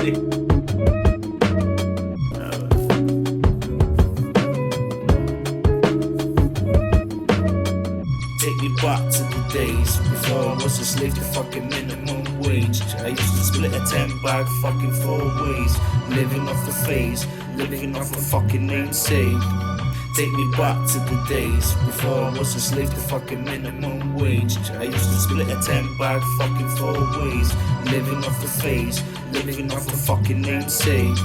Take me back to the days before I was a slave to fucking minimum wage. I used to split a 10 bag fucking 4 ways. Living off the phase, living off a fucking namesake. Take me back to the days before I was a slave to fucking minimum wage. I used to split a 10 bag fucking 4 ways. Living off the phase, living off a fucking namesake.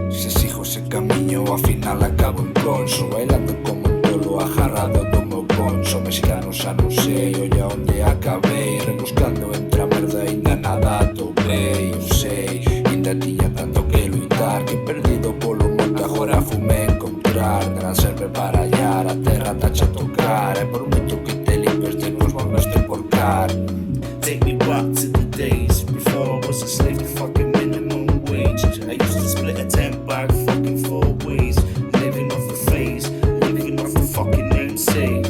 Se sigo ese camiño, ao final acabo en conso, bailando como un tolo, agarrado do meu poncho. Mexicano xa non sei, olla onde acabei, rebuscando entre a merda, ainda nada atopei. Eu sei, ainda tiña tanto que luitar, que perdido polo monte agora fume encontrar. Nada serve para hallar, a terra tacha a tocar, e por moito que te limpies despois volveste por car. Take me back to the days before I was a slave to fucking minimum wage. I used to split a 10 bag fucking 4 ways. Living off the phase, living off the fucking namesake.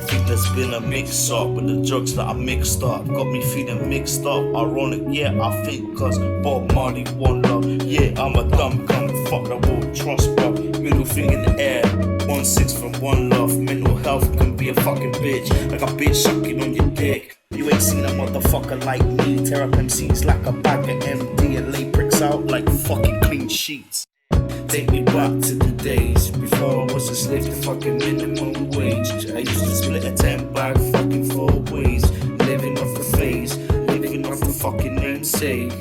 Think there's been a mix up with the drugs that I mixed up. Got me feeling mixed up. Ironic, yeah, I think cause Bob Marley one love. Yeah, I'm a dumb cunt, fuck the world trust, bro. Middle finger in the air, 1-6 from one love. Mental health can be a fucking bitch, like a bitch sucking on your dick. You ain't seen a motherfucker like me. Tear up MCs like a bag of MD and lay bricks out like fucking clean sheets. Take me back to the days before I was a slave to fucking minimum wage. I used to split a 10 bag fucking 4 ways. Living off the phase, living off the fucking namesake.